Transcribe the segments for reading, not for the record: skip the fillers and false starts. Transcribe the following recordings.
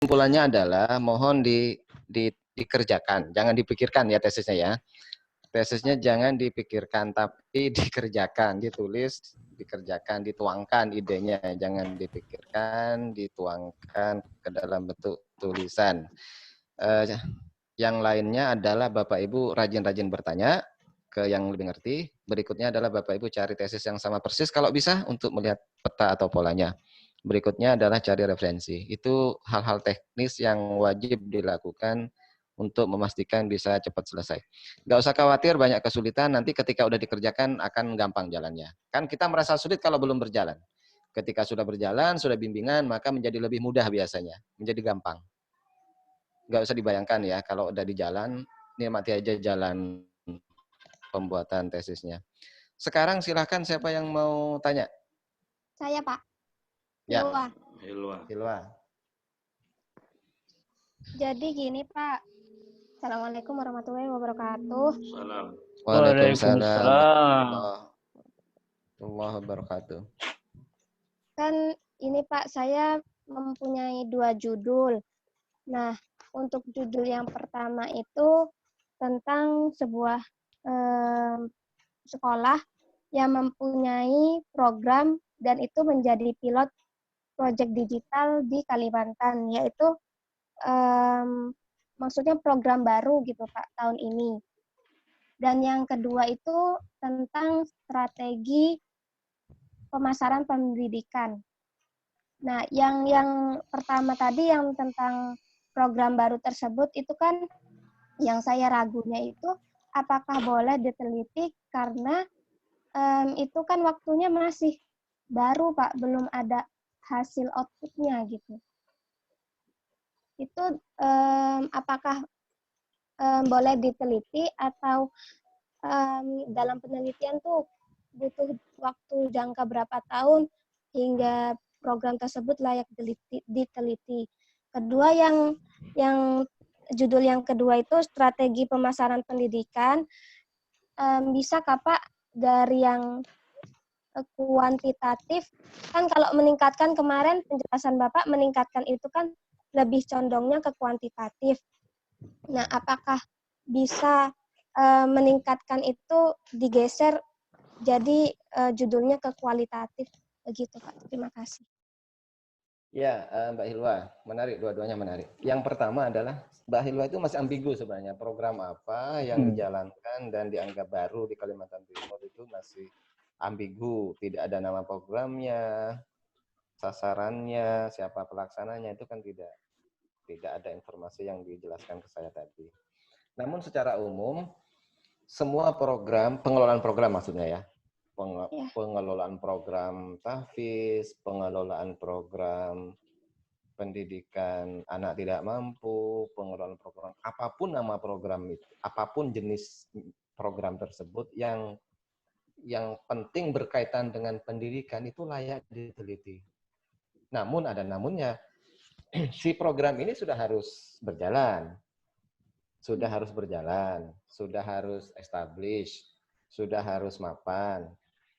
kesimpulannya adalah mohon dikerjakan, jangan dipikirkan ya tesisnya ya. Tesisnya jangan dipikirkan, tapi dikerjakan, ditulis, dikerjakan, dituangkan idenya, jangan dipikirkan, dituangkan ke dalam bentuk tulisan. Yang lainnya adalah Bapak Ibu rajin-rajin bertanya ke yang lebih ngerti. Berikutnya adalah Bapak Ibu cari tesis yang sama persis kalau bisa untuk melihat peta atau polanya. Berikutnya adalah cari referensi. Itu hal-hal teknis yang wajib dilakukan untuk memastikan bisa cepat selesai. Nggak usah khawatir banyak kesulitan, nanti ketika udah dikerjakan akan gampang jalannya. Kan kita merasa sulit kalau belum berjalan. Ketika sudah berjalan, sudah bimbingan, maka menjadi lebih mudah biasanya, menjadi gampang. Nggak usah dibayangkan ya, kalau udah di jalan, nikmati aja jalan pembuatan tesisnya. Sekarang silahkan siapa yang mau tanya? Saya, Pak. Ya. Hilwa. Jadi gini, Pak. Assalamualaikum warahmatullahi wabarakatuh. Salam. Waalaikumsalam warahmatullahi wabarakatuh. Kan ini, Pak, saya mempunyai 2 judul. Nah, untuk judul yang pertama itu tentang sebuah sekolah yang mempunyai program dan itu menjadi pilot proyek digital di Kalimantan, yaitu maksudnya program baru gitu Pak tahun ini. Dan yang kedua itu tentang strategi pemasaran pendidikan. Nah, yang pertama tadi yang tentang program baru tersebut itu kan yang saya ragunya itu apakah boleh diteliti karena itu kan waktunya masih baru Pak, belum ada hasil outputnya gitu. Itu apakah boleh diteliti atau dalam penelitian tuh butuh waktu jangka berapa tahun hingga program tersebut layak diteliti. Kedua yang judul yang kedua itu strategi pemasaran pendidikan. Bisa Pak dari yang kuantitatif, kan kalau meningkatkan kemarin penjelasan Bapak meningkatkan itu kan lebih condongnya ke kuantitatif. Nah, apakah bisa meningkatkan itu digeser jadi judulnya ke kualitatif begitu Pak? Terima kasih. Ya, Mbak Hilwa, menarik, dua-duanya menarik. Yang pertama adalah Mbak Hilwa itu masih ambigu sebenarnya, program apa yang dijalankan dan dianggap baru di Kalimantan Timur itu masih ambigu, tidak ada nama programnya, sasarannya, siapa pelaksananya, itu kan tidak ada informasi yang dijelaskan ke saya tadi. Namun secara umum, semua program, pengelolaan program maksudnya ya, pengelolaan program tahfiz, pengelolaan program pendidikan anak tidak mampu, pengelolaan program, apapun nama program itu, apapun jenis program tersebut yang penting berkaitan dengan pendidikan itu layak diteliti. Namun ada namunnya, si program ini sudah harus berjalan, sudah harus establish, sudah harus mapan,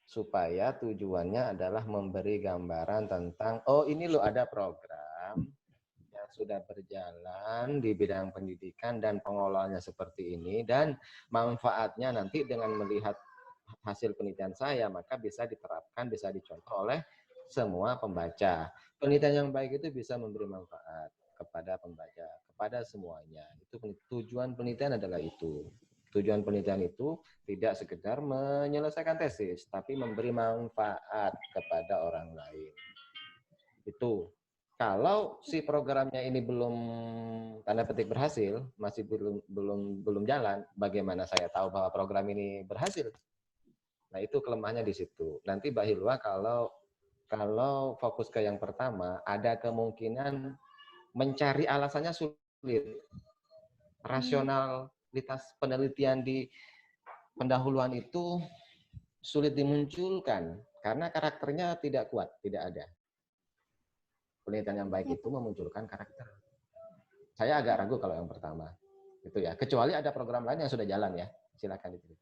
supaya tujuannya adalah memberi gambaran tentang, oh ini loh ada program yang sudah berjalan di bidang pendidikan dan pengelolaannya seperti ini, dan manfaatnya nanti dengan melihat hasil penelitian saya, maka bisa diterapkan, bisa dicontoh oleh semua pembaca. Penelitian yang baik itu bisa memberi manfaat kepada pembaca, kepada semuanya. Itu tujuan penelitian adalah itu. Tujuan penelitian itu tidak sekedar menyelesaikan tesis, tapi memberi manfaat kepada orang lain. Itu. Kalau si programnya ini belum tanda petik berhasil, masih belum jalan, bagaimana saya tahu bahwa program ini berhasil? Nah, itu kelemahannya di situ. Nanti Mbak Hilwa kalau fokus ke yang pertama, ada kemungkinan mencari alasannya sulit. Rasionalitas penelitian di pendahuluan itu sulit dimunculkan karena karakternya tidak kuat, tidak ada. Penelitian yang baik itu memunculkan karakter. Saya agak ragu kalau yang pertama. Itu ya. Kecuali ada program lain yang sudah jalan ya. Silakan diteliti.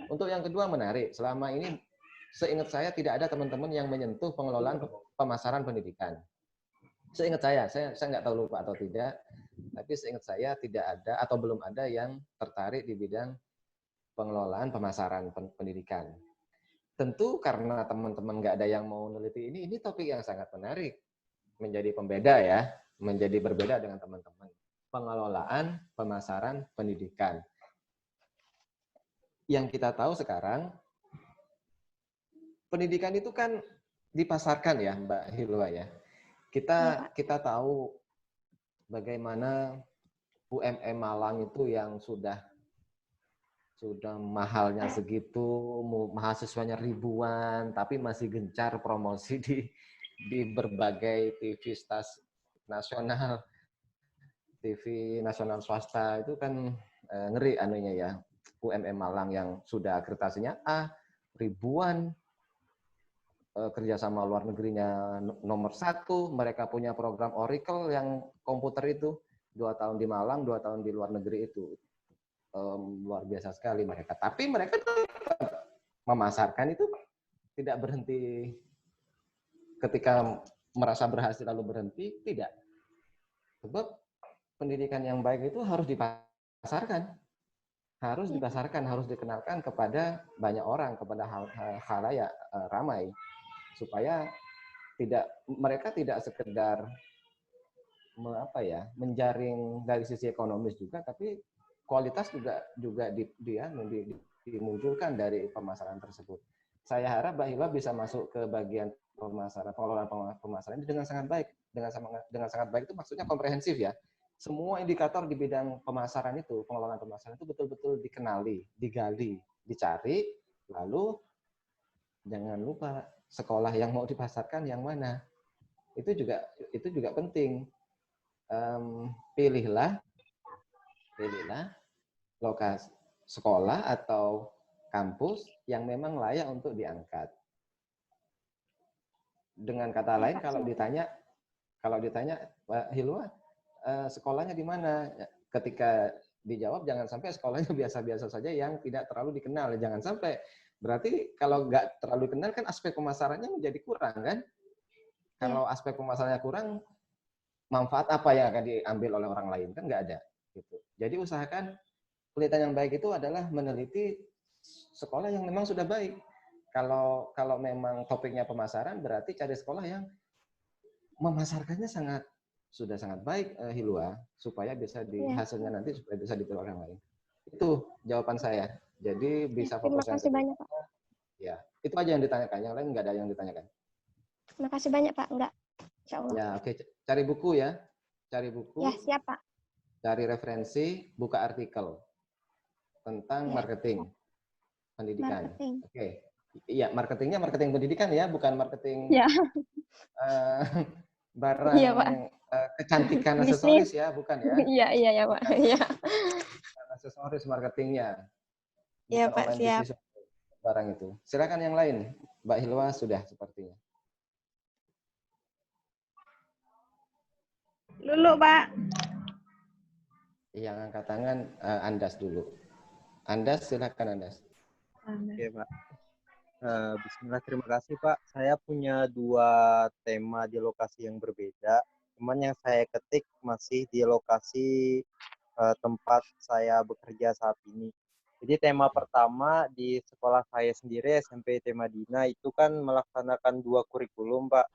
Untuk yang kedua menarik. Selama ini seingat saya tidak ada teman-teman yang menyentuh pengelolaan pemasaran pendidikan. Seingat saya nggak tahu lupa atau tidak, tapi seingat saya tidak ada atau belum ada yang tertarik di bidang pengelolaan pemasaran pendidikan. Tentu karena teman-teman nggak ada yang mau meneliti ini topik yang sangat menarik, menjadi pembeda ya, menjadi berbeda dengan teman-teman. Pengelolaan pemasaran pendidikan. Yang kita tahu sekarang, pendidikan itu kan dipasarkan ya, Mbak Hilwa ya. Kita tahu bagaimana UMM Malang itu yang sudah mahalnya segitu, mahasiswanya ribuan, tapi masih gencar promosi di berbagai TV nasional, TV nasional swasta itu kan ngeri anunya ya. UMM Malang yang sudah akreditasinya A, ribuan, kerjasama luar negerinya nomor 1, mereka punya program Oracle yang komputer itu, 2 tahun di Malang, 2 tahun di luar negeri itu. Luar biasa sekali mereka. Tapi mereka memasarkan itu tidak berhenti ketika merasa berhasil lalu berhenti, tidak. Sebab pendidikan yang baik itu harus dipasarkan. Harus dipasarkan, harus dikenalkan kepada banyak orang, kepada khalayak ramai. Supaya mereka tidak sekedar menjaring dari sisi ekonomis juga, tapi kualitas juga dimunculkan dari pemasaran tersebut. Saya harap Mbak Hilwa bisa masuk ke bagian pengelolaan pemasaran ini dengan sangat baik. Dengan sangat baik itu maksudnya komprehensif ya. Semua indikator di bidang pemasaran itu, pengelolaan pemasaran itu betul-betul dikenali, digali, dicari, lalu jangan lupa sekolah yang mau dipasarkan yang mana. Itu juga penting. Pilihlah lokasi sekolah atau kampus yang memang layak untuk diangkat. Dengan kata lain, kalau ditanya Mbak Hilwa, sekolahnya di mana? Ketika dijawab, jangan sampai sekolahnya biasa-biasa saja yang tidak terlalu dikenal. Jangan sampai, berarti kalau nggak terlalu dikenal kan aspek pemasarannya menjadi kurang kan? Kalau aspek pemasarannya kurang, manfaat apa yang akan diambil oleh orang lain? Kan nggak ada. Gitu. Jadi usahakan penelitian yang baik itu adalah meneliti sekolah yang memang sudah baik. Kalau memang topiknya pemasaran, berarti cari sekolah yang memasarkannya sudah sangat baik, Hilwa, supaya bisa hasilnya nanti supaya bisa ditiru orang lain. Itu jawaban saya. Jadi bisa fokus yang kedua. Banyak, Pak. Ya, itu aja yang ditanyakan. Yang lain nggak ada yang ditanyakan. Terima kasih banyak, Pak. Enggak. Insya Allah. Ya, oke. Cari buku ya. Cari buku. Ya, siap, Pak. Cari referensi, buka artikel tentang marketing pendidikan. Oke. Iya, marketingnya marketing pendidikan ya, bukan marketing barang kecantikan aksesoris ya, bukan ya? Iya, Pak. Iya. Aksesoris marketingnya. Iya, Pak, siap. Barang itu. Silakan yang lain. Mbak Hilwa sudah sepertinya. Lulu, Pak. Yang angkat tangan Andas dulu. Andas, silakan Andas. Oke, Pak. Bismillah, terima kasih Pak. Saya punya 2 tema di lokasi yang berbeda. Cuman yang saya ketik masih di lokasi tempat saya bekerja saat ini. Jadi tema pertama di sekolah saya sendiri, SMP IT Madinah, itu kan melaksanakan 2 kurikulum, Pak.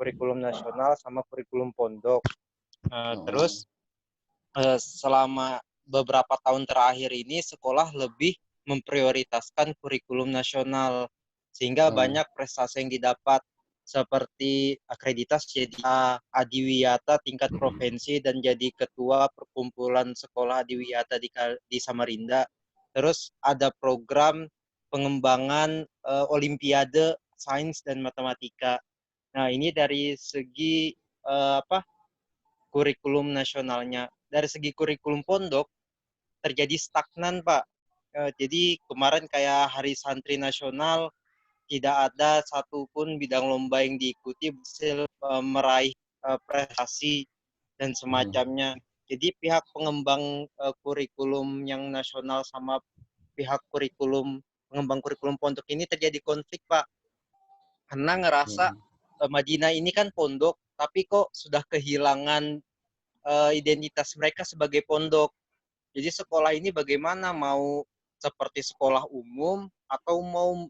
Kurikulum nasional sama kurikulum pondok. Terus selama beberapa tahun terakhir ini sekolah lebih memprioritaskan kurikulum nasional, sehingga banyak prestasi yang didapat seperti akreditasi jadi adiwiyata tingkat provinsi dan jadi ketua perkumpulan sekolah adiwiyata di Samarinda. Terus ada program pengembangan olimpiade sains dan matematika. Nah, ini dari segi kurikulum nasionalnya. Dari segi kurikulum pondok terjadi stagnan, Pak. Jadi kemarin kayak Hari Santri Nasional tidak ada satupun bidang lomba yang diikuti berhasil meraih prestasi dan semacamnya. Jadi pihak pengembang kurikulum yang nasional sama pihak pengembang kurikulum pondok ini terjadi konflik, Pak. Karena ngerasa Madinah ini kan pondok, tapi kok sudah kehilangan identitas mereka sebagai pondok. Jadi sekolah ini bagaimana, mau seperti sekolah umum atau mau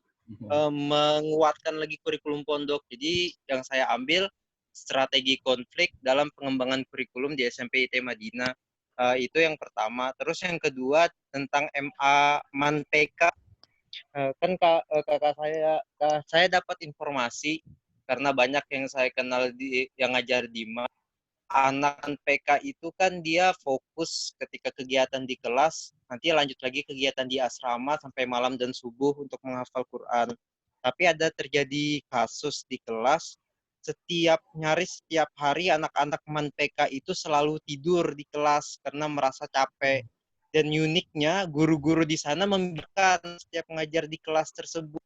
menguatkan lagi kurikulum pondok. Jadi yang saya ambil strategi konflik dalam pengembangan kurikulum di SMP IT Madinah. Itu yang pertama. Terus yang kedua tentang MA Man PK. Kan kakak saya dapat informasi karena banyak yang saya kenal yang ngajar di anak PK itu kan dia fokus ketika kegiatan di kelas, nanti lanjut lagi kegiatan di asrama sampai malam dan subuh untuk menghafal Quran. Tapi ada terjadi kasus di kelas, nyaris setiap hari anak-anak man PK itu selalu tidur di kelas karena merasa capek. Dan uniknya guru-guru di sana membiarkan setiap mengajar di kelas tersebut.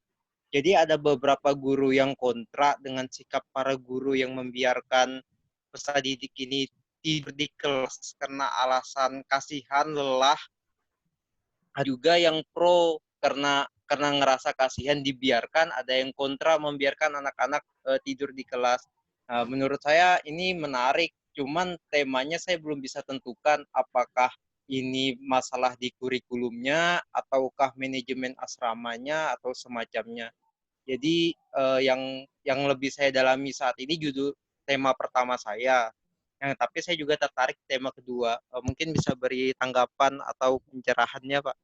Jadi ada beberapa guru yang kontra dengan sikap para guru yang membiarkan peserta didik ini tidur di kelas karena alasan kasihan, lelah. Ada juga yang pro karena ngerasa kasihan dibiarkan, ada yang kontra membiarkan anak-anak tidur di kelas. Menurut saya ini menarik, cuman temanya saya belum bisa tentukan apakah ini masalah di kurikulumnya ataukah manajemen asramanya atau semacamnya. Jadi yang lebih saya dalami saat ini judul tema pertama saya. Tapi saya juga tertarik tema kedua. Mungkin bisa beri tanggapan atau pencerahannya, Pak.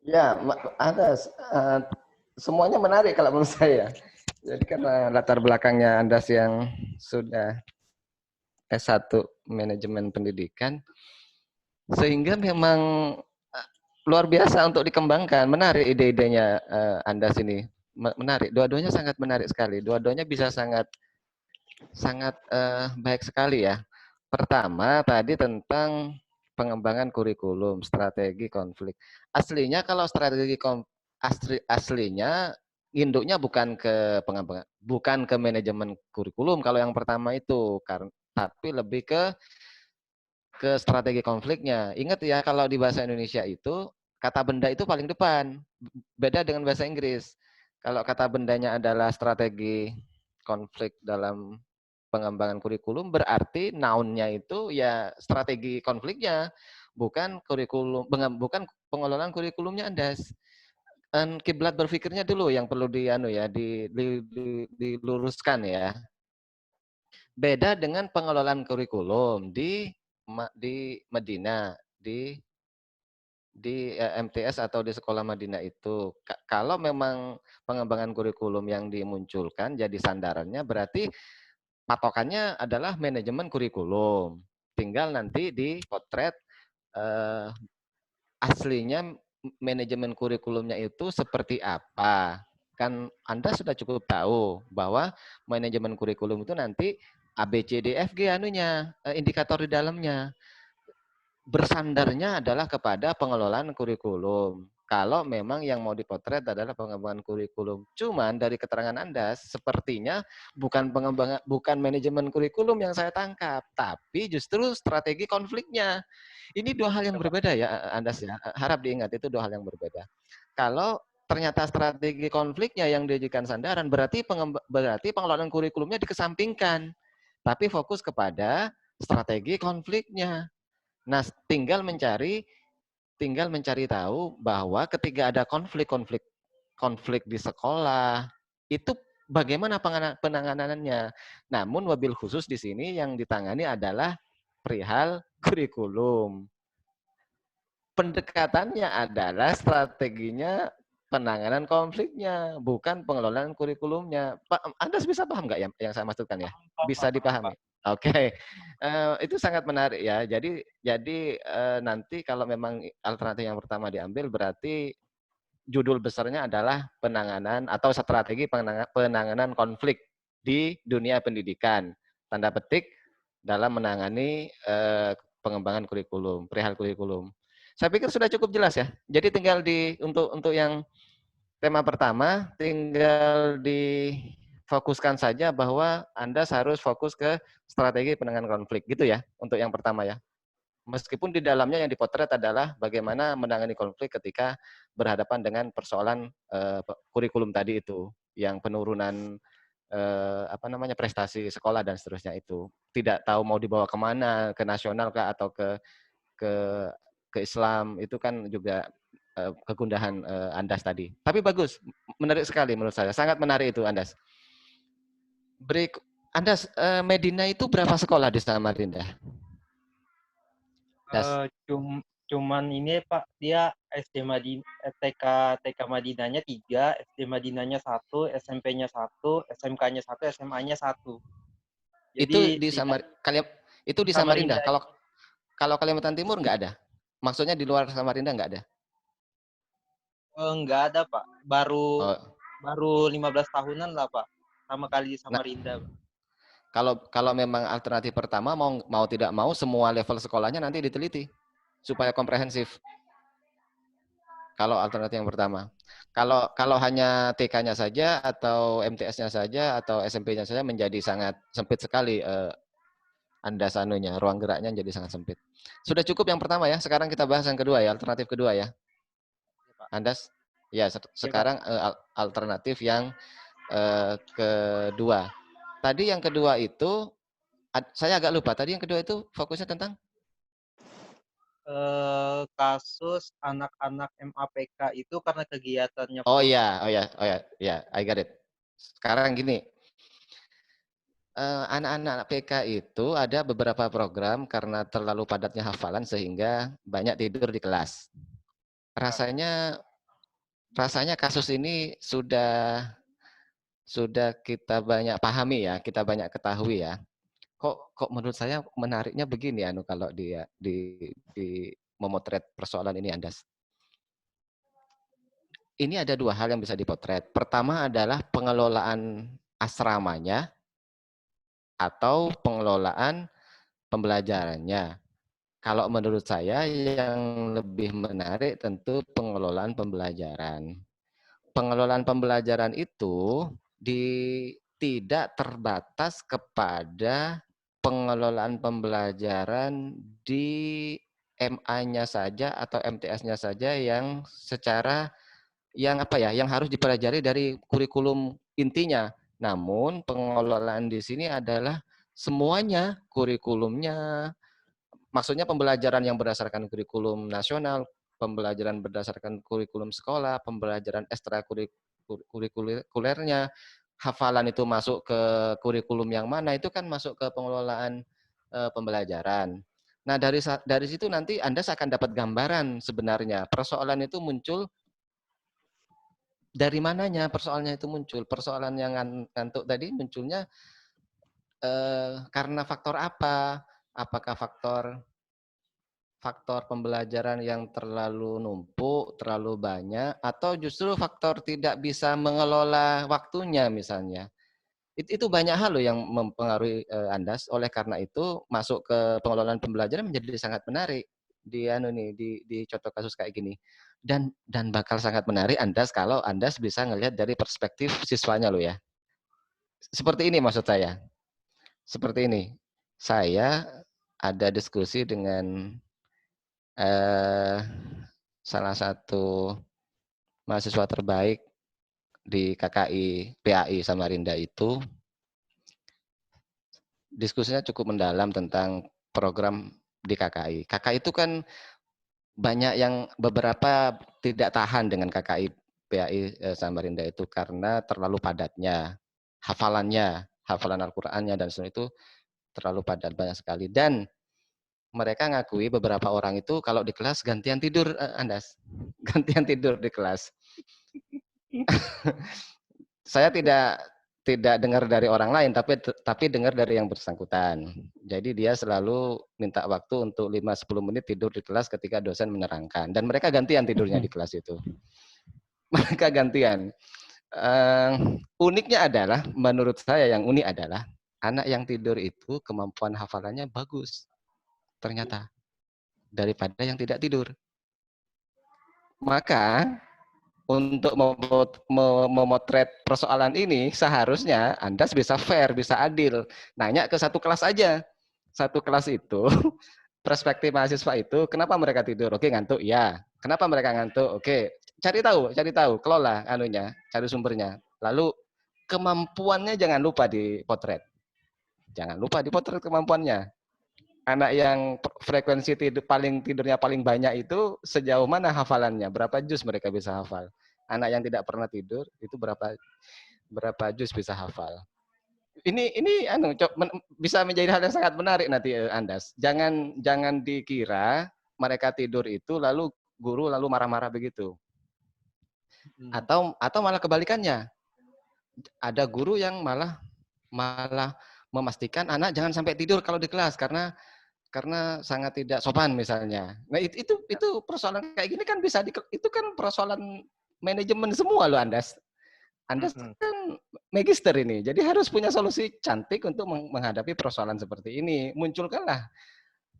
Ya, ada semuanya menarik kalau menurut saya. Jadi karena latar belakangnya Andas yang sudah S1 manajemen pendidikan, sehingga memang luar biasa untuk dikembangkan. Menarik ide-idenya Anda sini. Menarik. Dua-duanya sangat menarik sekali. Dua-duanya bisa sangat baik sekali ya. Pertama tadi tentang pengembangan kurikulum, strategi konflik. Aslinya kalau strategi aslinya induknya bukan ke pengembangan, bukan ke manajemen kurikulum kalau yang pertama itu, tapi lebih ke strategi konfliknya. Ingat ya, kalau di bahasa Indonesia itu kata benda itu paling depan. Beda dengan bahasa Inggris. Kalau kata bendanya adalah strategi konflik dalam pengembangan kurikulum, berarti noun-nya itu ya strategi konfliknya, bukan kurikulum, bukan pengelolaan kurikulumnya Anda. Dan kiblat berpikirnya dulu yang perlu diluruskan ya. Beda dengan pengelolaan kurikulum di Madinah, di MTS atau di sekolah Madinah itu. Kalau memang pengembangan kurikulum yang dimunculkan jadi sandarannya, berarti patokannya adalah manajemen kurikulum. Tinggal nanti dipotret aslinya manajemen kurikulumnya itu seperti apa. Kan Anda sudah cukup tahu bahwa manajemen kurikulum itu nanti A, B, C, D, F, G anunya, indikator di dalamnya. Bersandarnya adalah kepada pengelolaan kurikulum. Kalau memang yang mau dipotret adalah pengembangan kurikulum. Cuman dari keterangan Anda sepertinya bukan manajemen kurikulum yang saya tangkap, tapi justru strategi konfliknya. Ini dua hal yang berbeda ya, Andas ya. Harap diingat itu dua hal yang berbeda. Kalau ternyata strategi konfliknya yang dijadikan sandaran, berarti pengelolaan kurikulumnya dikesampingkan, tapi fokus kepada strategi konfliknya. Nah, tinggal mencari tahu bahwa ketika ada konflik di sekolah, itu bagaimana penanganannya. Namun wabil khusus di sini yang ditangani adalah perihal kurikulum. Pendekatannya adalah strateginya penanganan konfliknya, bukan pengelolaan kurikulumnya. Pak, Anda bisa paham nggak yang saya maksudkan ya? Bisa dipahami? Oke, itu sangat menarik ya. Jadi nanti kalau memang alternatif yang pertama diambil, berarti judul besarnya adalah penanganan atau strategi penanganan konflik di dunia pendidikan. Tanda petik dalam menangani pengembangan kurikulum, perihal kurikulum. Saya pikir sudah cukup jelas ya. Jadi tinggal untuk yang tema pertama tinggal difokuskan saja bahwa Anda harus fokus ke strategi penanganan konflik gitu ya untuk yang pertama ya. Meskipun di dalamnya yang dipotret adalah bagaimana menangani konflik ketika berhadapan dengan persoalan kurikulum tadi itu, yang penurunan prestasi sekolah dan seterusnya itu. Tidak tahu mau dibawa kemana, ke nasional kah atau ke ke Islam, itu kan juga kegundahan Andas tadi. Tapi bagus, menarik sekali menurut saya. Sangat menarik itu Andas. Andas, Medina itu berapa sekolah di Samarinda? Cuman ini Pak, dia SD TK Madinahnya 3, SD Madinahnya 1, SMP-nya 1, SMK-nya 1, SMA-nya 1. Itu Jadi di itu di Samarinda. Samarinda Kalau Kalimantan Timur nggak ada. Maksudnya di luar Samarinda nggak ada. nggak ada Pak. Oh, Baru 15 tahunan lah Pak. Sama kali di nah, Samarinda. Pak. kalau memang alternatif pertama mau tidak mau semua level sekolahnya nanti diteliti supaya komprehensif. Kalau alternatif yang pertama. Kalau hanya TK-nya saja atau MTS-nya saja atau SMP-nya saja menjadi sangat sempit sekali Anda sanunya, ruang geraknya jadi sangat sempit. Sudah cukup yang pertama ya. Sekarang kita bahas yang kedua ya, alternatif kedua ya. Andas, ya sekarang alternatif yang kedua. Tadi yang kedua itu saya agak lupa. Tadi yang kedua itu fokusnya tentang kasus anak-anak MAPK itu karena kegiatannya. Oh iya, I got it. Sekarang gini, anak-anak PK itu ada beberapa program karena terlalu padatnya hafalan sehingga banyak tidur di kelas. Rasanya kasus ini sudah kita banyak pahami ya, kita banyak ketahui ya. Kok menurut saya menariknya begini kalau dia di memotret persoalan ini Andas. Ini ada dua hal yang bisa dipotret. Pertama adalah pengelolaan asramanya atau pengelolaan pembelajarannya. Kalau menurut saya yang lebih menarik tentu pengelolaan pembelajaran. Pengelolaan pembelajaran itu tidak terbatas kepada pengelolaan pembelajaran di MA-nya saja atau MTS-nya saja yang yang harus dipelajari dari kurikulum intinya. Namun pengelolaan di sini adalah semuanya, kurikulumnya, maksudnya pembelajaran yang berdasarkan kurikulum nasional, pembelajaran berdasarkan kurikulum sekolah, pembelajaran ekstrakurikulernya, hafalan itu masuk ke kurikulum yang mana, itu kan masuk ke pengelolaan pembelajaran. Nah, dari situ nanti Anda akan dapat gambaran sebenarnya persoalan itu muncul dari mananya, persoalannya itu muncul. Persoalan yang ngantuk tadi munculnya karena faktor apa? Apakah faktor pembelajaran yang terlalu numpuk, terlalu banyak, atau justru faktor tidak bisa mengelola waktunya misalnya. Itu banyak hal loh yang mempengaruhi Anda. Oleh karena itu masuk ke pengelolaan pembelajaran menjadi sangat menarik di contoh kasus kayak gini. Dan bakal sangat menarik Anda kalau Anda bisa ngelihat dari perspektif siswanya loh ya. Seperti ini maksud saya. Seperti ini. Saya ada diskusi dengan salah satu mahasiswa terbaik di KKI PAI Samarinda itu. Diskusinya cukup mendalam tentang program di KKI. KKI itu kan banyak yang beberapa tidak tahan dengan KKI PAI Samarinda itu karena terlalu padatnya hafalan Al-Qur'annya dan semua itu terlalu padat banyak sekali. Dan mereka ngakui beberapa orang itu kalau di kelas gantian tidur, Andas. Gantian tidur di kelas. Saya tidak dengar dari orang lain, tapi dengar dari yang bersangkutan. Jadi dia selalu minta waktu untuk 5-10 menit tidur di kelas ketika dosen menerangkan. Dan mereka gantian tidurnya di kelas itu. Mereka gantian. Uniknya adalah, menurut saya yang unik adalah, anak yang tidur itu kemampuan hafalannya bagus. Ternyata. Daripada yang tidak tidur. Maka untuk memotret persoalan ini seharusnya Anda bisa fair, bisa adil. Nanya ke satu kelas aja. Satu kelas itu, perspektif mahasiswa itu, kenapa mereka tidur? Oke, ngantuk. Ya. Kenapa mereka ngantuk? Oke, cari tahu, kelola cari sumbernya. Lalu kemampuannya jangan lupa dipotret. Jangan lupa dipotret kemampuannya. Anak yang frekuensi tidurnya paling banyak itu sejauh mana hafalannya? Berapa juz mereka bisa hafal? Anak yang tidak pernah tidur itu berapa juz bisa hafal? Ini bisa menjadi hal yang sangat menarik nanti, Andas. Jangan dikira mereka tidur itu lalu guru lalu marah-marah begitu. Atau malah kebalikannya. Ada guru yang malah memastikan anak jangan sampai tidur kalau di kelas karena sangat tidak sopan misalnya. Nah, itu persoalan kayak gini kan itu kan persoalan manajemen semua loh, Andas. Andas kan magister ini. Jadi harus punya solusi cantik untuk menghadapi persoalan seperti ini. Munculkanlah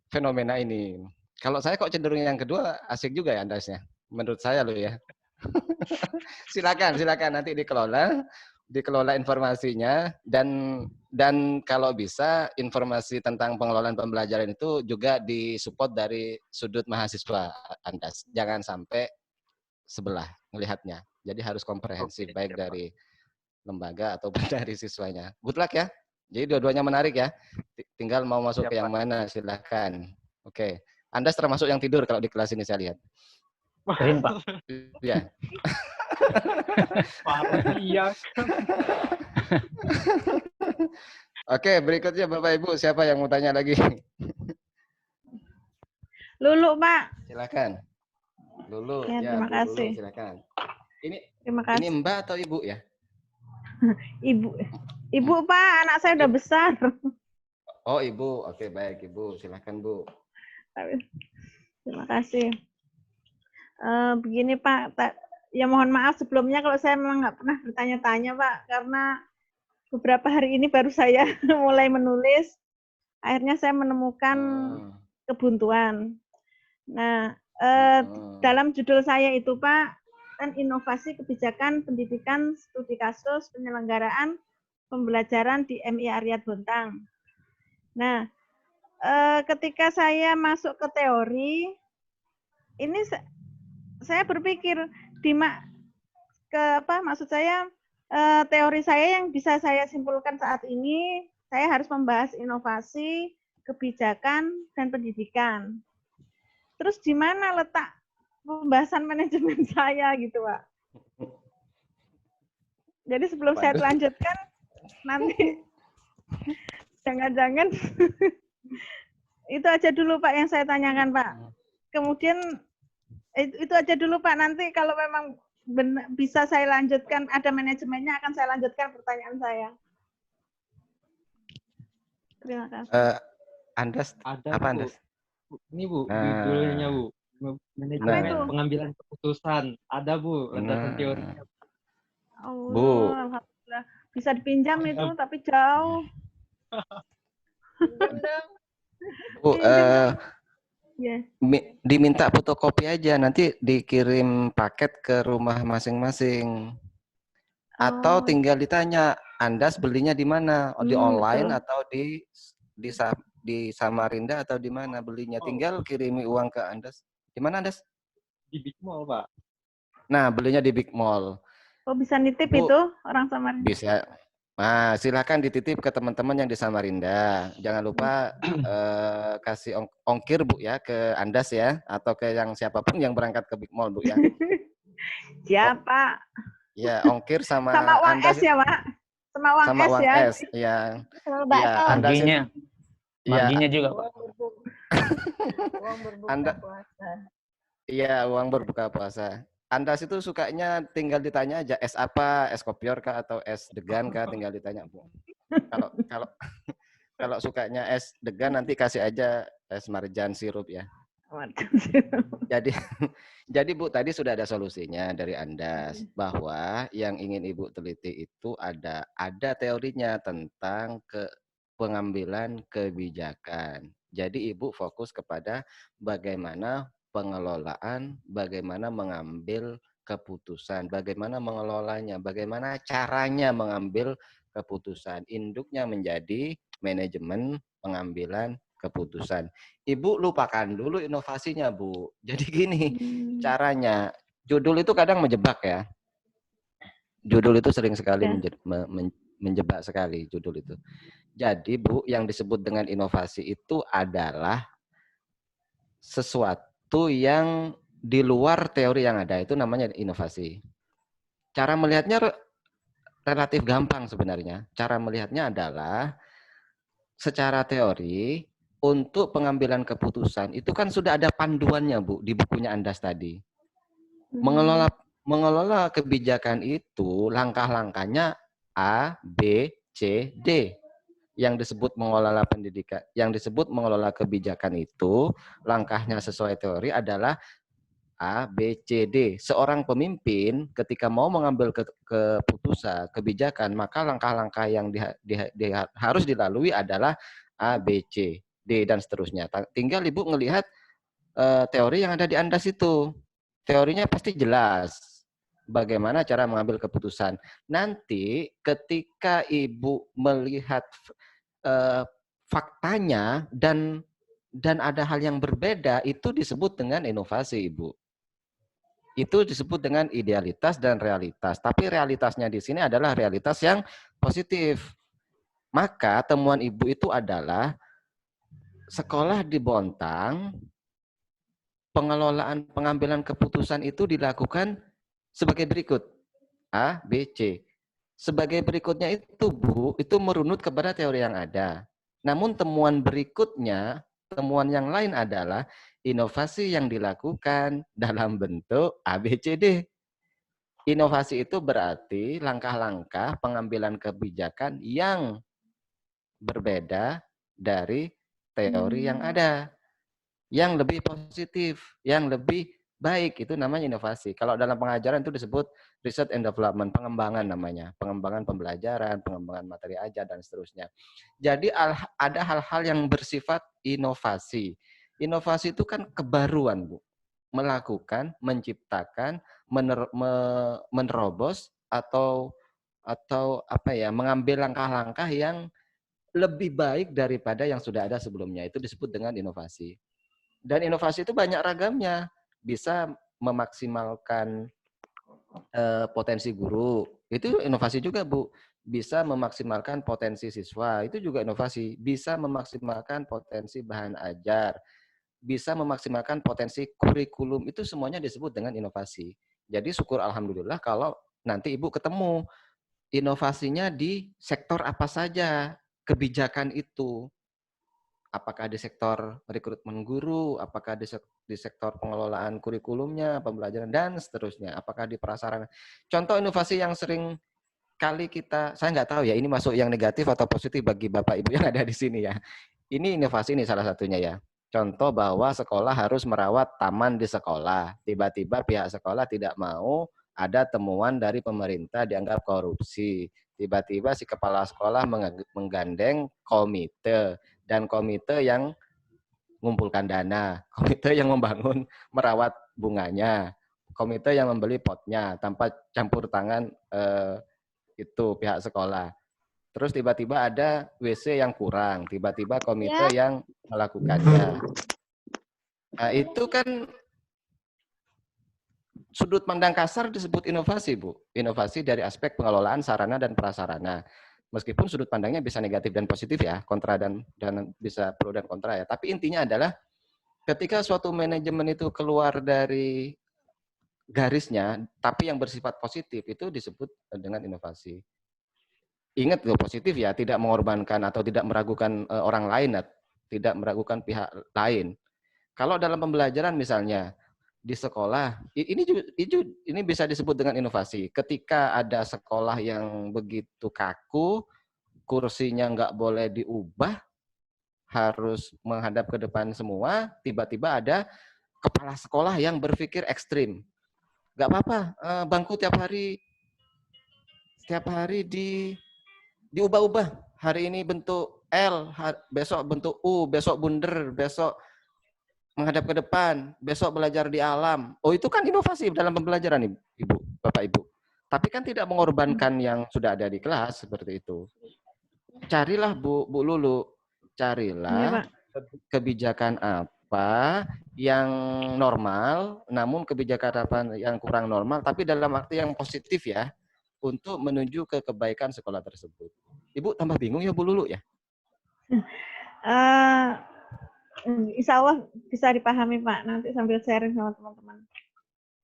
fenomena ini. Kalau saya kok cenderung yang kedua asik juga ya, Andasnya. Menurut saya loh ya. Silakan nanti dikelola informasinya, dan kalau bisa informasi tentang pengelolaan pembelajaran itu juga disupport dari sudut mahasiswa, Andas. Jangan sampai sebelah melihatnya. Jadi harus komprehensif, baik dari lembaga ataupun dari siswanya. Good luck ya. Jadi dua-duanya menarik ya. Tinggal mau masuk ke yang mana, silakan. Oke. Andas termasuk yang tidur kalau di kelas ini saya lihat. Keren, Pak. Iya. Iya. Oke, berikutnya Bapak Ibu, siapa yang mau tanya lagi? Lulu, Pak. Silakan. Lulu, Ya, terima kasih. Lulu, silakan. Terima kasih. Ini Mbak atau Ibu ya? Ibu, Pak, anak saya udah besar. Oh, Ibu. Oke, baik, Ibu. Silakan, Bu. Terima kasih. Begini, Pak, ya mohon maaf sebelumnya kalau saya memang nggak pernah bertanya-tanya, Pak, karena beberapa hari ini baru saya mulai menulis. Akhirnya saya menemukan kebuntuan. Nah, dalam judul saya itu, Pak, kan inovasi kebijakan pendidikan studi kasus penyelenggaraan pembelajaran di MI Ariyat Bontang. Nah, ketika saya masuk ke teori, ini saya berpikir maksud saya teori saya yang bisa saya simpulkan saat ini, saya harus membahas inovasi, kebijakan, dan pendidikan. Terus di mana letak pembahasan manajemen saya gitu, Pak? Jadi sebelum saya lanjutkan, nanti jangan-jangan itu aja dulu, Pak, yang saya tanyakan, Pak. Kemudian itu aja dulu, Pak. Nanti kalau memang bisa saya lanjutkan, ada manajemennya, akan saya lanjutkan pertanyaan saya. Terima kasih. Andas, Ada, apa Bu. Andas? Ini, Bu, judulnya, Bu. Manajemen pengambilan keputusan. Ada, Bu, landasan teorinya. Bu. Alhamdulillah. Bisa dipinjam itu, tapi jauh. Bu, Yeah. Diminta fotokopi aja, nanti dikirim paket ke rumah masing-masing. Atau tinggal ditanya, Andas belinya di mana? Di online betul. atau di Samarinda atau di mana belinya? Tinggal kirimi uang ke Andas. Di mana, Andas? Di Big Mall, Pak. Nah, belinya di Big Mall. Oh, bisa nitip Bu, itu orang Samarinda? Bisa. Nah, silakan dititip ke teman-teman yang di Samarinda. Jangan lupa kasih ongkir, Bu, ya, ke Andas ya, atau ke yang siapapun yang berangkat ke Big Mall, Bu, ya. Siapa? Ya, ongkir sama uang Andas. S ya, Pak? Sama uang sama S uang ya? S, ya. Ya, Marginya juga, Pak. Uang berbuka puasa. Iya, uang berbuka puasa. Andas itu sukanya tinggal ditanya aja, es apa, es kopior kah atau es degan kah, tinggal ditanya, Bu. Kalau sukanya es degan nanti kasih aja es marjan sirup ya. Jadi Bu, tadi sudah ada solusinya dari Andas bahwa yang ingin Ibu teliti itu ada teorinya tentang pengambilan kebijakan. Jadi Ibu fokus kepada bagaimana pengelolaan, bagaimana mengambil keputusan, bagaimana mengelolanya, bagaimana caranya mengambil keputusan. Induknya menjadi manajemen pengambilan keputusan. Ibu lupakan dulu inovasinya, Bu. Jadi gini caranya. Judul itu kadang menjebak ya. Judul itu sering sekali Ya. menjebak sekali judul itu. Jadi Bu, yang disebut dengan inovasi itu adalah sesuatu yang di luar teori yang ada, itu namanya inovasi. Cara melihatnya relatif gampang sebenarnya. Cara melihatnya adalah secara teori untuk pengambilan keputusan itu kan sudah ada panduannya Bu di bukunya Andas tadi. Mengelola kebijakan itu langkah-langkahnya A, B, C, D. Yang disebut mengelola pendidikan, yang disebut mengelola kebijakan itu langkahnya sesuai teori adalah A, B, C, D. Seorang pemimpin ketika mau mengambil keputusan, kebijakan, maka langkah-langkah yang harus dilalui adalah A, B, C, D, dan seterusnya. Tinggal Ibu ngelihat teori yang ada di Andas itu. Teorinya pasti jelas. Bagaimana cara mengambil keputusan. Nanti ketika Ibu melihat faktanya dan ada hal yang berbeda, itu disebut dengan inovasi, Ibu. Itu disebut dengan idealitas dan realitas. Tapi realitasnya di sini adalah realitas yang positif. Maka temuan Ibu itu adalah sekolah di Bontang, pengelolaan pengambilan keputusan itu dilakukan sebagai berikut. A, B, C. Sebagai berikutnya itu, Bu, itu merunut kepada teori yang ada. Namun temuan berikutnya, temuan yang lain adalah inovasi yang dilakukan dalam bentuk A, B, C, D. Inovasi itu berarti langkah-langkah pengambilan kebijakan yang berbeda dari teori yang ada. Yang lebih positif, yang lebih baik, itu namanya inovasi. Kalau dalam pengajaran itu disebut research and development, pengembangan namanya. Pengembangan pembelajaran, pengembangan materi ajar, dan seterusnya. Jadi ada hal-hal yang bersifat inovasi. Inovasi itu kan kebaruan, Bu. Melakukan, menciptakan, menerobos atau apa ya, mengambil langkah-langkah yang lebih baik daripada yang sudah ada sebelumnya. Itu disebut dengan inovasi. Dan inovasi itu banyak ragamnya. Bisa memaksimalkan potensi guru. Itu inovasi juga, Bu. Bisa memaksimalkan potensi siswa. Itu juga inovasi. Bisa memaksimalkan potensi bahan ajar. Bisa memaksimalkan potensi kurikulum, itu semuanya disebut dengan inovasi. Jadi syukur alhamdulillah kalau nanti Ibu ketemu inovasinya di sektor apa saja kebijakan itu. Apakah di sektor rekrutmen guru, apakah di sektor pengelolaan kurikulumnya, pembelajaran, dan seterusnya. Apakah di prasarana. Contoh inovasi yang sering kali saya nggak tahu ya, ini masuk yang negatif atau positif bagi Bapak Ibu yang ada di sini ya. Ini inovasi ini salah satunya ya. Contoh bahwa sekolah harus merawat taman di sekolah. Tiba-tiba pihak sekolah tidak mau, ada temuan dari pemerintah dianggap korupsi. Tiba-tiba si kepala sekolah menggandeng komite. Dan komite yang mengumpulkan dana. Komite yang membangun, merawat bunganya. Komite yang membeli potnya tanpa campur tangan itu pihak sekolah. Terus tiba-tiba ada WC yang kurang, tiba-tiba komite yang melakukannya. Nah, itu kan sudut pandang kasar disebut inovasi, Bu. Inovasi dari aspek pengelolaan sarana dan prasarana. Meskipun sudut pandangnya bisa negatif dan positif ya, kontra dan bisa pro dan kontra ya. Tapi intinya adalah ketika suatu manajemen itu keluar dari garisnya, tapi yang bersifat positif, itu disebut dengan inovasi. Ingat loh, positif ya, tidak mengorbankan atau tidak meragukan orang lain, tidak meragukan pihak lain. Kalau dalam pembelajaran misalnya di sekolah, ini bisa disebut dengan inovasi. Ketika ada sekolah yang begitu kaku, kursinya nggak boleh diubah, harus menghadap ke depan semua, tiba-tiba ada kepala sekolah yang berpikir ekstrim. Nggak apa-apa, bangku tiap hari diubah-ubah. Hari ini bentuk L, besok bentuk U, besok bundar, besok menghadap ke depan, besok belajar di alam. Oh, itu kan inovasi dalam pembelajaran, Ibu, Bapak Ibu. Tapi kan tidak mengorbankan yang sudah ada di kelas seperti itu. Carilah Bu Lulu, carilah kebijakan apa yang normal, namun kebijakan apa yang kurang normal, tapi dalam arti yang positif ya. untuk menuju ke kebaikan sekolah tersebut. Ibu tambah bingung ya Bu Lulu ya? Insya Allah bisa dipahami Pak, nanti sambil sharing sama teman-teman.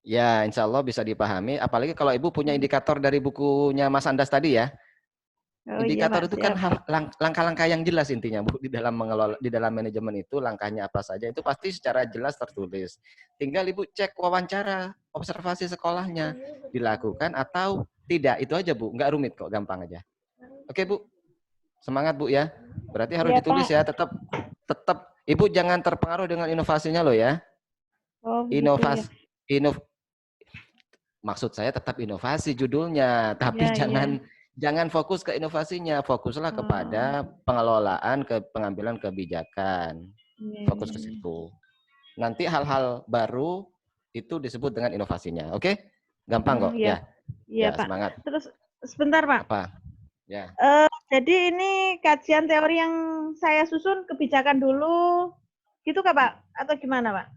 Ya, insya Allah bisa dipahami. Apalagi kalau Ibu punya indikator dari bukunya Mas Andas tadi ya. Oh iya Indikator Pak, itu kan siap. langkah-langkah yang jelas intinya Bu, di dalam mengelola, di dalam manajemen itu langkahnya apa saja itu pasti secara jelas tertulis. Tinggal Ibu cek wawancara, observasi sekolahnya dilakukan atau tidak, itu aja Bu, nggak rumit kok, gampang aja. Oke Bu, semangat Bu ya. Berarti harus Iya ditulis Pak. ya, tetap Ibu jangan terpengaruh dengan inovasinya loh ya. Oh begitu ya. Maksud saya tetap inovasi judulnya, tapi Iya, iya. jangan fokus ke inovasinya, fokuslah Oh, kepada pengelolaan pengambilan kebijakan. iya, Fokus iya, ke iya. situ. Nanti hal-hal baru itu disebut dengan inovasinya. Oke? Gampang kok, Iya, ya. iya Ya, Pak. semangat. Terus sebentar Pak. Apa? Ya. Jadi ini kajian teori yang saya susun kebijakan dulu, gitu kah Pak? Atau gimana Pak?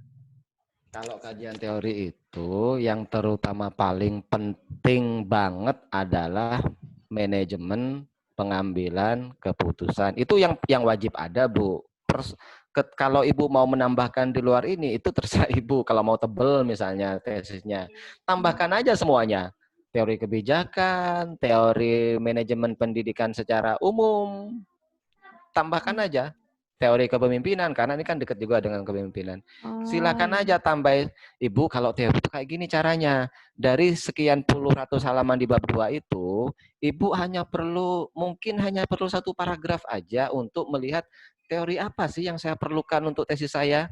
Kalau kajian teori itu yang terutama paling penting banget adalah manajemen pengambilan keputusan. Itu yang wajib ada, Bu. Kalau Ibu mau menambahkan di luar ini, itu terserah Ibu. Kalau mau tebel misalnya tesisnya, tambahkan aja semuanya. Teori kebijakan, teori manajemen pendidikan secara umum, tambahkan aja. Teori kepemimpinan, karena ini kan dekat juga dengan kepemimpinan. Oh, Silakan aja tambah, Ibu, kalau teori itu kayak gini caranya. Dari sekian puluh ratus halaman di bab 2 itu, Ibu mungkin hanya perlu satu paragraf aja untuk melihat teori apa sih yang saya perlukan untuk tesis saya.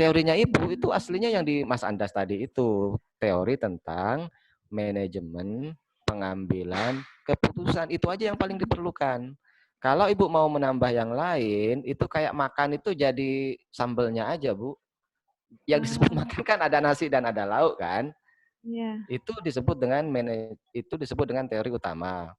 Teorinya Ibu itu aslinya yang di Mas Andas tadi itu. Teori tentang manajemen pengambilan keputusan. Itu aja yang paling diperlukan. Kalau Ibu mau menambah yang lain, itu kayak makan itu jadi sambelnya aja, Bu. Yang disebut makan kan ada nasi dan ada lauk kan? iya. Itu disebut dengan teori utama.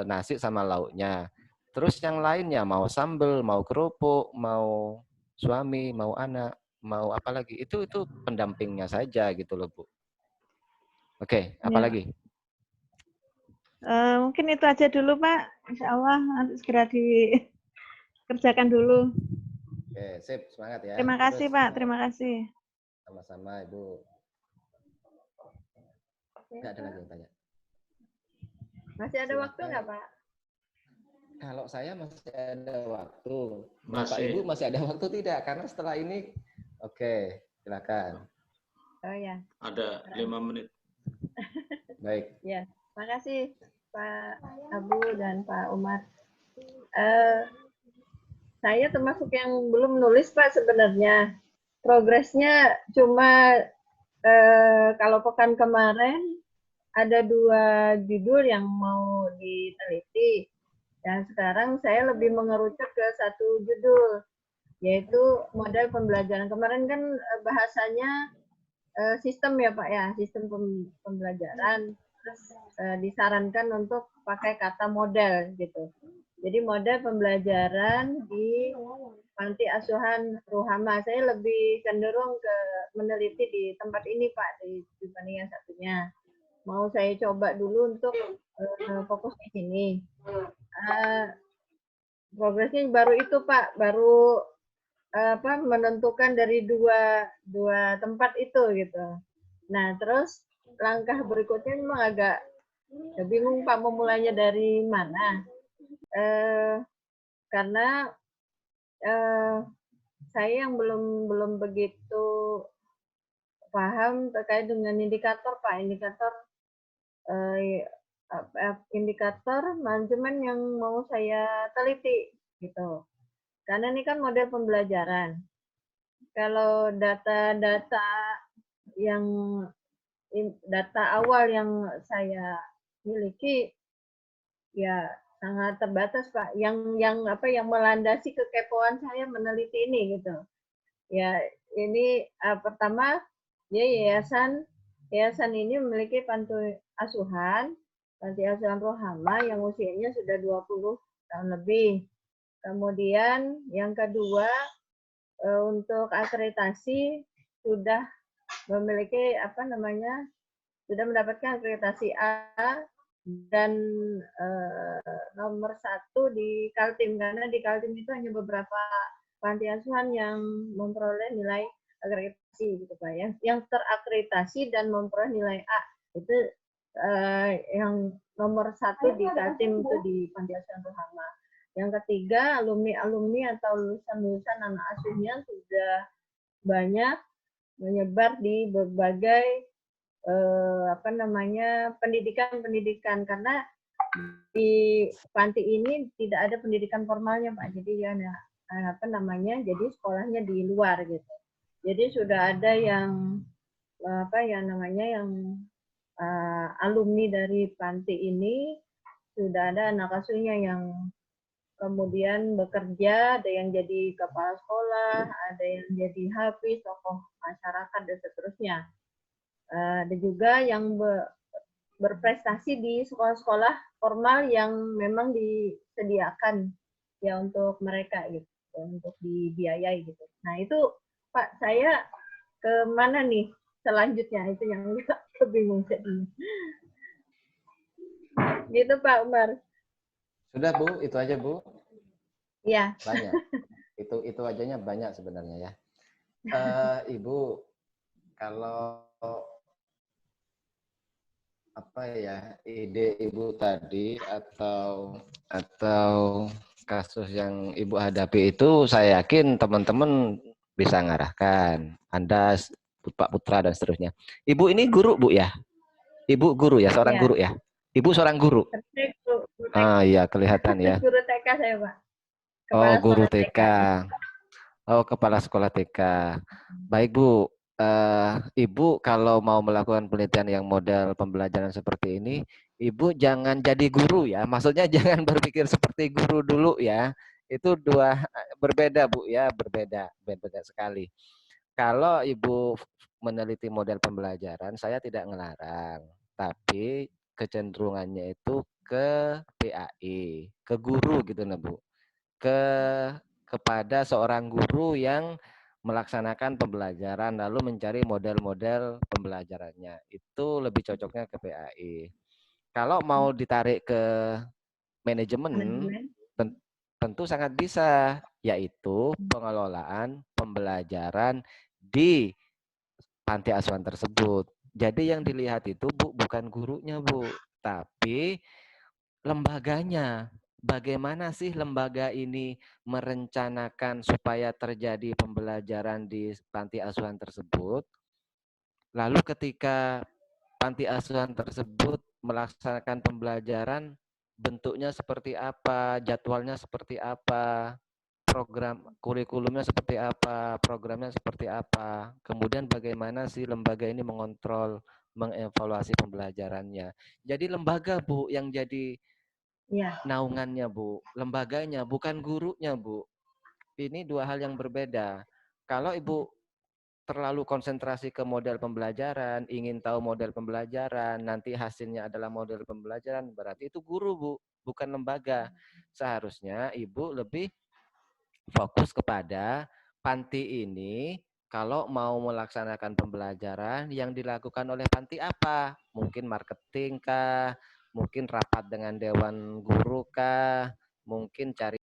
Nasi sama lauknya. Terus yang lainnya mau sambel, mau kerupuk, mau suami, mau anak, mau apa lagi? Itu pendampingnya saja gitu loh, Bu. Oke, apa Iya. lagi? Mungkin itu aja dulu Pak. Insya Allah nanti segera dikerjakan dulu. Oke, sip, semangat ya. Terima kasih Terus Pak, terima kasih. sama-sama, Ibu. Nggak ada lagi yang tanya. Masih ada waktu nggak, Pak? Kalau saya masih ada waktu. Masih. Bapak Ibu masih ada waktu tidak? Karena setelah ini, oke, silakan. Oh ya. Ada 5 menit. Baik. Ya, makasih Pak Abu dan Pak Umar. Saya termasuk yang belum nulis Pak sebenarnya. Progresnya cuma kalau pekan kemarin ada 2 judul yang mau diteliti. Dan sekarang saya lebih mengerucut ke 1 judul, yaitu model pembelajaran. Kemarin kan bahasanya sistem ya Pak ya, sistem pembelajaran. Terus disarankan untuk pakai kata model gitu. Jadi model pembelajaran di panti asuhan Ruhama. Saya lebih cenderung ke meneliti di tempat ini Pak, dibanding yang satunya. Mau saya coba dulu untuk fokus di sini. Progresnya baru itu Pak, baru menentukan dari dua tempat itu gitu. Nah terus langkah berikutnya memang agak bingung Pak memulainya dari mana. Karena saya yang belum begitu paham terkait dengan indikator Pak, indikator manajemen yang mau saya teliti gitu. Karena ini kan model pembelajaran. Kalau data awal yang saya miliki ya sangat terbatas Pak. Yang melandasi kekepoan saya meneliti ini gitu. Ya ini pertama ya yayasan ini memiliki panti asuhan Rohama yang usianya sudah 20 tahun lebih. Kemudian yang kedua untuk akreditasi sudah memiliki sudah mendapatkan akreditasi A dan nomor 1 di Kaltim, karena di Kaltim itu hanya beberapa panti asuhan yang memperoleh nilai akreditasi gitu Pak. Yang terakreditasi dan memperoleh nilai A itu yang nomor 1 di Kaltim itu di Panti Asuhan Rohama. Yang ketiga, alumni-alumni atau lulusan-lulusan anak asuhnya sudah banyak menyebar di berbagai pendidikan karena di panti ini tidak ada pendidikan formalnya Pak. Jadi ya jadi sekolahnya di luar gitu. Jadi sudah ada yang alumni dari panti ini, sudah ada anak asuhnya yang kemudian bekerja, ada yang jadi kepala sekolah, ada yang jadi hafiz, tokoh masyarakat, dan seterusnya. Ada juga yang berprestasi di sekolah-sekolah formal yang memang disediakan ya untuk mereka gitu, untuk dibiayai gitu. Nah itu Pak, saya ke mana nih selanjutnya, itu yang bingung jadinya. Gitu Pak Umar. Sudah Bu, itu aja Bu. Iya. Banyak. Itu ajanya banyak sebenarnya ya. Ibu, kalau apa ya, ide Ibu tadi atau kasus yang Ibu hadapi itu, saya yakin teman-teman bisa ngarahkan. Anda, Pak Putra dan seterusnya. Ibu ini guru Bu ya? Ibu guru ya, seorang guru ya? Ibu seorang guru? Iya, kelihatan ya. Guru TK saya Pak. Oh, guru TK. Oh, kepala sekolah TK. Baik Bu, Ibu kalau mau melakukan penelitian yang model pembelajaran seperti ini, Ibu jangan jadi guru ya. Maksudnya jangan berpikir seperti guru dulu ya. Itu berbeda Bu ya, berbeda sekali. Kalau Ibu meneliti model pembelajaran, saya tidak ngelarang, tapi kecenderungannya itu ke PAI, ke guru gitu nah Bu. Kepada seorang guru yang melaksanakan pembelajaran lalu mencari model-model pembelajarannya, itu lebih cocoknya ke PAI. Kalau mau ditarik ke manajemen, tentu sangat bisa, yaitu pengelolaan pembelajaran di panti asuhan tersebut. Jadi yang dilihat itu Bu bukan gurunya Bu, tapi lembaganya. Bagaimana sih lembaga ini merencanakan supaya terjadi pembelajaran di panti asuhan tersebut? Lalu ketika panti asuhan tersebut melaksanakan pembelajaran, bentuknya seperti apa, jadwalnya seperti apa, program kurikulumnya seperti apa, programnya seperti apa, kemudian bagaimana sih lembaga ini mengontrol, mengevaluasi pembelajarannya. Jadi lembaga Bu yang jadi naungannya Bu, lembaganya, bukan gurunya Bu. Ini dua hal yang berbeda. Kalau Ibu terlalu konsentrasi ke model pembelajaran, ingin tahu model pembelajaran, nanti hasilnya adalah model pembelajaran, berarti itu guru Bu, bukan lembaga. Seharusnya Ibu lebih fokus kepada panti ini, kalau mau melaksanakan pembelajaran yang dilakukan oleh panti apa? Mungkin marketing kah? Mungkin rapat dengan dewan guru kah? Mungkin cari